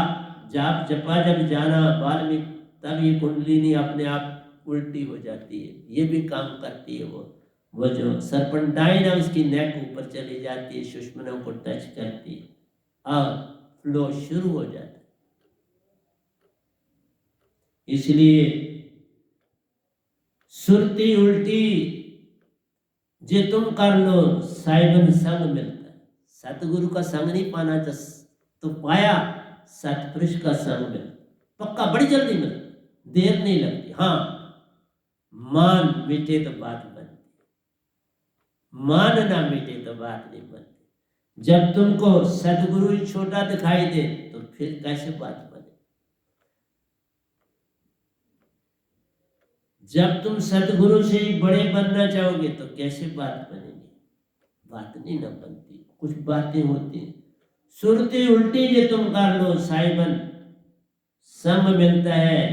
जाप जपा जब जाना वाल्मीकि, तब ये कुंडलिनी अपने आप उल्टी हो जाती है। ये भी काम करती है, वो जो सरपंटाइन है उसकी नेक ऊपर चली जाती है, सुषुम्ना को टच करती है और फ्लो शुरू हो जाता है। इसलिए सुरती उल्टी जे तुम कर लो साहिबन संग मिलता है। सतगुरु का संग नहीं पाना तो पाया सतपुरुष का संग मिलता, पक्का बड़ी जल्दी मिलता, देर नहीं लगती। हाँ, मान मिटे तो बात बनती, मान ना मिटे तो बात नहीं बनती। जब तुमको सतगुरु ही छोटा दिखाई दे तो फिर कैसे बात बने? जब तुम सतगुरु से ही बड़े बनना चाहोगे तो कैसे बात बनेगी? बात नहीं ना बनती, कुछ बातें होती हैं। सुरती उल्टी जे तुम कर लो साहिबन संग मिलता है।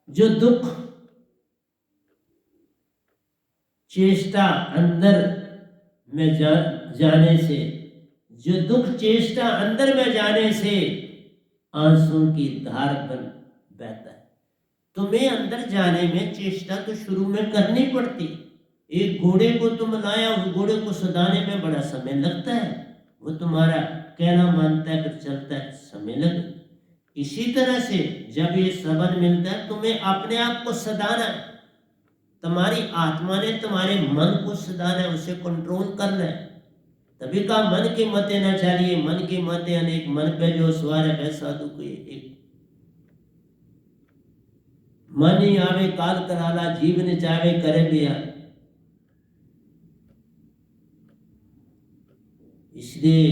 जो दुख चेष्टा अंदर में जाने से, जो दुख चेष्टा अंदर में जाने से आंसू की धार बन बहता है। तुम्हें अंदर जाने में चेष्टा तो शुरू में करनी पड़ती। एक घोड़े को तुम लाया, उस घोड़े को सदाने में बड़ा समय लगता है, वो तुम्हारा कहना मानता है, फिर चलता है, समय लगे। इसी तरह से जब ये सबन मिलता है, तुम्हें अपने आप को सदाना है। तुम्हारी आत्मा ने तुम्हारे मन को सदाना है, उसे कंट्रोल करना है। तभी कहा मन की मतें न चलिए, मन की मतें अनेक, मन पे जो सवार है वह साधु को एक। मन ही आवे काल कराला, जीवन चावे करे बिया। इसलिए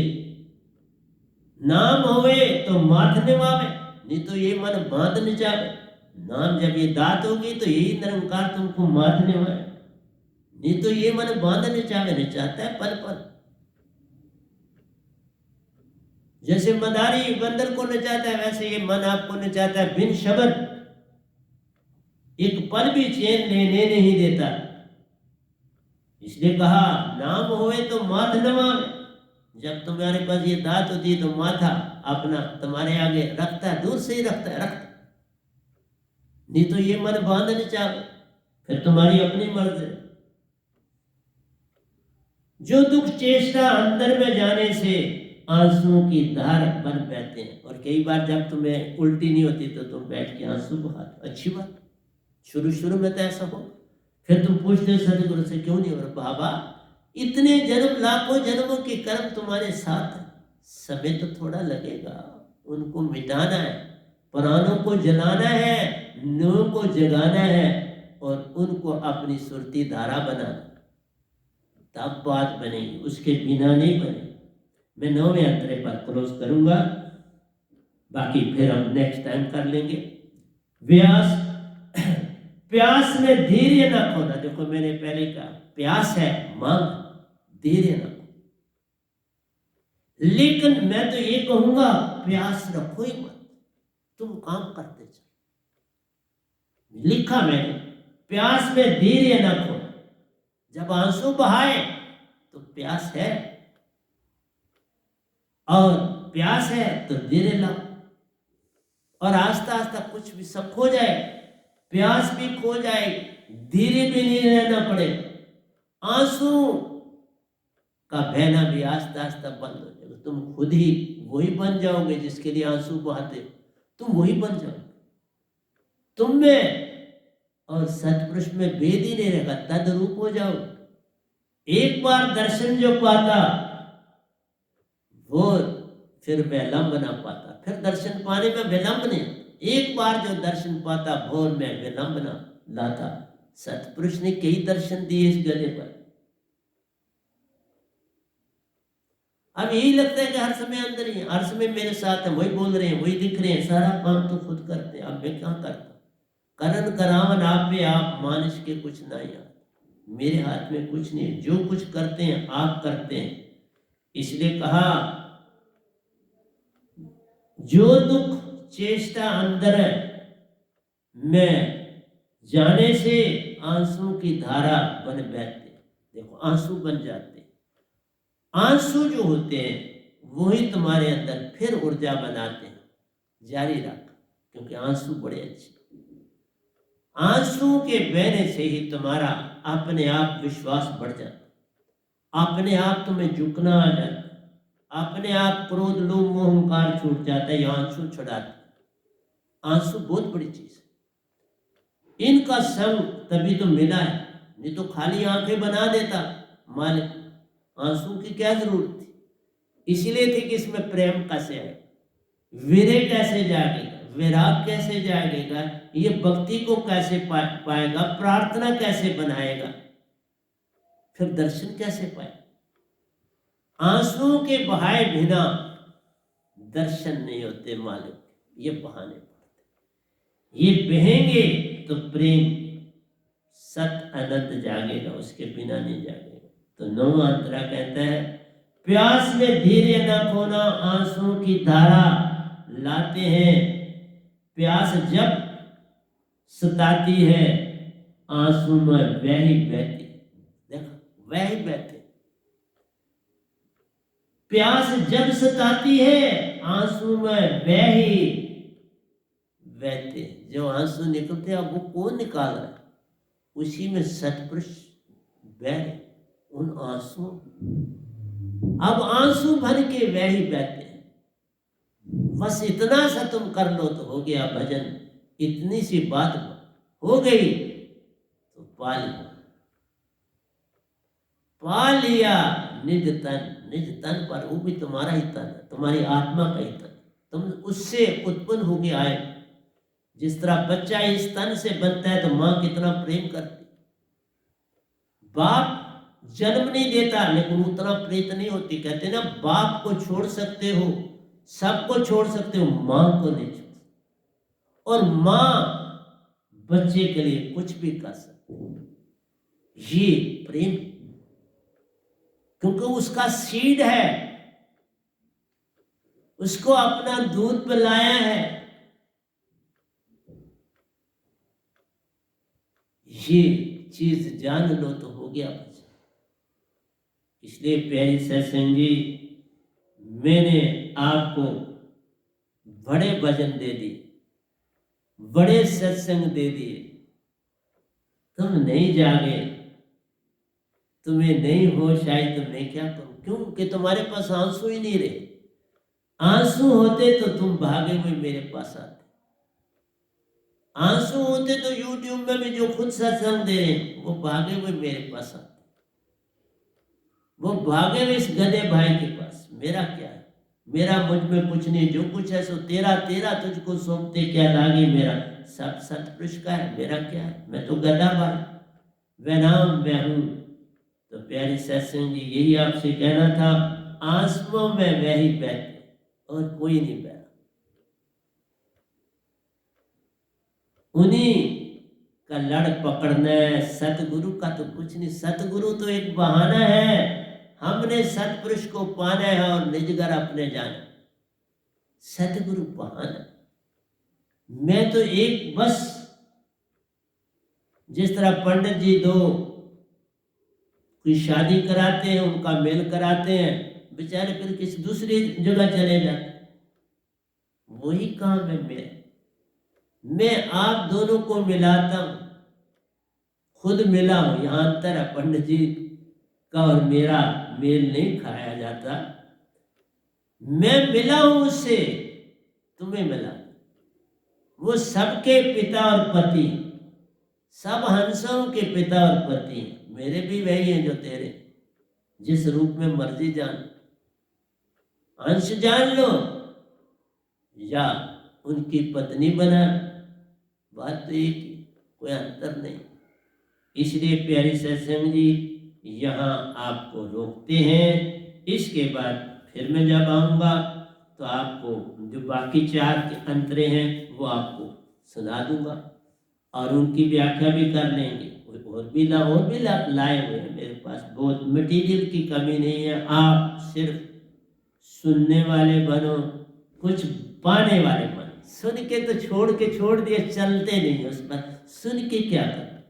नाम होवे तो माथ निभावे, नहीं तो ये मन बांध न जावे। नाम जब ये दात होगी तो यही निरंकार तुमको माथ निभाए, नहीं तो ये मन बांध न चावे, नहीं चाहता है पल पल। जैसे मदारी बंदर को नचाता है, वैसे ये मन आपको नचाता है बिन शब्द, एक पल भी चैन लेने नहीं देता। इसलिए कहा नाम होए तो माथ नवावे। जब तुम्हारे पास ये दात होती है तो माथा अपना तुम्हारे आगे रखता है, दूर से ही रखता है, रखता, नहीं तो ये मन बांधने चाहे, फिर तुम्हारी अपनी मर्जी। जो दुख चेष्टा अंदर में जाने से आंसुओं की धार बन बहते हैं। और कई बार जब तुम्हें उल्टी नहीं होती तो तुम बैठ के आंसू बहाते, अच्छी बात। शुरू में तो ऐसा हो, फिर तुम पूछते हो सतगुरु से क्यों नहीं हो रहा? बाबा इतने जन्म, लाखों जन्मों के कर्म तुम्हारे साथ, समय तो थोड़ा लगेगा, उनको मिटाना है, प्राणों को जलाना है, नूह को जगाना है और उनको अपनी सुरती धारा बनाना, तब बात बनेगी, उसके बिना नहीं बनेगी। मैं 9वें अंतरे पर क्लोज करूंगा, बाकी फिर हम नेक्स्ट टाइम कर लेंगे। व्यास प्यास में धैर्य न खोना। देखो मैंने पहले कहा प्यास है मांग, धैर्य न खो। लेकिन मैं तो ये कहूंगा प्यास रखो ही मत, तुम काम करते चलो। लिखा मैंने प्यास में धैर्य न खो। जब आंसू बहाए तो प्यास है, और प्यास है तो धैर्य लाओ, और आस्ता आस्ता कुछ भी सब खो जाए, प्यास भी खो जाए, धीरे भी नहीं रहना पड़े, आंसू का बहना भी आस्ता आस्ता बंद हो जाएगा। तुम खुद ही वही बन जाओगे जिसके लिए आंसू बहाते हो, तुम वही बन जाओगे। तुम में और सतपुरुष में भेद ही नहीं रहेगा, तद्रूप हो जाओ। एक बार दर्शन जो पाता वो फिर विलंब ना पाता, फिर दर्शन पाने में विलंब नहीं। एक बार जो दर्शन पाता भोर में विलंब ना लाता। सतपुरुष ने कई दर्शन दिए इस गले पर। अब यही लगता है कि हर समय अंदर ही है, हर समय मेरे साथ है, वही बोल रहे हैं, वही दिख रहे हैं, सारा काम तो खुद करते हैं। अब मैं क्या करता? करन करावन आप पे आप, मानुष के कुछ ना यार, मेरे हाथ में कुछ नहीं है, जो कुछ करते हैं आप करते हैं। इसलिए कहा जो दुख चेष्टा अंदर में जाने से आंसू की धारा बन बैठते। देखो आंसू बन जाते, आंसू जो होते हैं वही तुम्हारे अंदर फिर ऊर्जा बनाते हैं। जारी रख, क्योंकि आंसू बड़े अच्छे। आंसू के बहने से ही तुम्हारा अपने आप विश्वास बढ़ जाता, अपने आप तुम्हें झुकना आ जाता, अपने आप क्रोध लोभ मोह अहंकार छूट जाता है। ये आंसू छुड़ाते। आंसू बहुत बड़ी चीज है, इनका संग तभी तो मिला है, नहीं तो खाली आंखें बना देता मालिक, आंसू की क्या जरूरत थी। इसलिए थी कि इसमें प्रेम कैसे आए, विरह कैसे जागेगा, विराग कैसे जागेगा, ये भक्ति को कैसे पाएगा, प्रार्थना कैसे बनाएगा, फिर दर्शन कैसे पाए। आंसुओं के बहाए बिना दर्शन नहीं होते मालिक, ये बहाने पड़ते। ये बहेंगे तो प्रेम सत अनंत जागेगा, उसके बिना नहीं जागेगा। तो नौवां अंतरा कहता है, प्यास में धीरे न खोना, आंसुओं की धारा लाते हैं। प्यास जब सताती है, आंसू में वही बहते, देखो वही बहते। प्यास जब सताती है, आंसू में वही बहते। जो आंसू निकलते हैं, अब वो कौन निकाल रहा है, उसी में सतपुरुष बह उन आंसू, अब आंसू भर के वह ही बहते हैं। बस इतना सा तुम कर लो तो हो गया भजन, इतनी सी बात हो गई तो पा लिया निज तन। निज तन पर, वो भी तुम्हारा ही तन है, तुम्हारी आत्मा का ही तन, तुम उससे उत्पन्न होके आए। जिस तरह बच्चा इस तन से बनता है तो माँ कितना प्रेम करती, बाप जन्म नहीं देता लेकिन उतना प्रीत नहीं होती। कहते ना, बाप को छोड़ सकते हो, सबको छोड़ सकते हो, मां को नहीं छोड़ सकते। और मां बच्चे के लिए कुछ भी कर सकती, ये प्रेम, क्योंकि उसका सीड है, उसको अपना दूध पिलाया है। ये चीज जान लो तो हो गया बच्चा। इसलिए प्यारी सत्संग जी, मैंने आपको बड़े भजन दे दिए, बड़े सत्संग दे दिए, तुम नहीं जागे, तुम्हें नहीं होश आई तो मैं क्या करूं। क्यों कि तुम्हारे पास आंसू ही नहीं रहे। आंसू होते तो तुम भागे हुए मेरे पास आते। आंसू होते तो यूट्यूब में भी जो खुद सत्संग दे रहे हैं वो भागे हुए मेरे पास आते, वो भागे हुए इस गधे भाई के पास। मेरा क्या है, मेरा मुझ में कुछ नहीं, जो कुछ है सो तेरा, तेरा तुझको सौंपते क्या लागे मेरा। सब सतपुरुष का है, मेरा क्या है, मैं तो गधा भाई, वह नाम मैं हूं। तो प्यारी सत्संग जी, यही आपसे कहना था, आंसुओं में वही बहते और कोई नहीं बह, उन्हीं का लड़ पकड़ना है। सतगुरु का तो कुछ नहीं, सतगुरु तो एक बहाना है। हमने सतपुरुष को पाना है और निज घर अपने जाना। सतगुरु बहाना, मैं तो एक बस, जिस तरह पंडित जी दो कोई शादी कराते हैं, उनका मेल कराते हैं, बेचारे फिर किसी दूसरी जगह चले जाते, वही काम है मेरा। मैं आप दोनों को मिलाता हूं, खुद मिला हूं। यहां अंतर है, पंडित जी का और मेरा मेल नहीं खाया जाता। मैं मिला हूं उससे, तुम्हें मिला। वो सबके पिता और पति, सब हंसों के पिता और पति, मेरे भी वही हैं जो तेरे। जिस रूप में मर्जी जान, अंश जान लो या उनकी पत्नी बना, बात तो एक ही, कोई अंतर नहीं। इसलिए प्यारी सत्संग जी, यहाँ आपको रोकते हैं। इसके बाद फिर मैं जब आऊँगा तो आपको जो बाकी 4 के अंतरे हैं वो आपको सुना दूंगा और उनकी व्याख्या भी कर लेंगे। और भी लाए हुए हैं मेरे पास, बहुत मटेरियल की कमी नहीं है। आप सिर्फ सुनने वाले बनो, कुछ पाने वाले बनो। सुन के तो छोड़ दिए, चलते नहीं उस पर। सुन के क्या करना,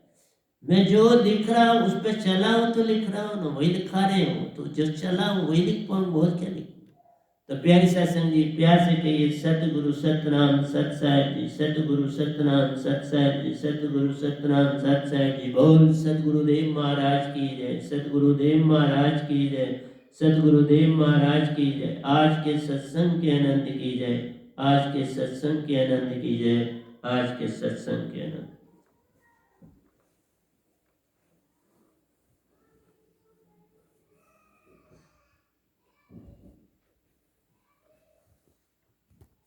मैं जो लिख रहा हूँ उस पर चला हूँ तो लिख रहा हूँ ना, वही लिखा रहे हूँ, तो जो चला हूँ वही लिख पाऊंगा, और क्या लिखूँ। तो प्यारी सत्संग जी, प्यार से कहिए, सतगुरु सतनाम सत साहिब जी, सतगुरु सतनाम सत साहिब जी, सतगुरु सतनाम सत साहिब जी। बोल सतगुरुदेव महाराज की जय, सतगुरुदेव महाराज की जय, सतगुरुदेव महाराज की जय। आज के सत्संग के आनंद की जय, आज के सत्संग के आनंद की जय, आज के सत्संग के आनंद।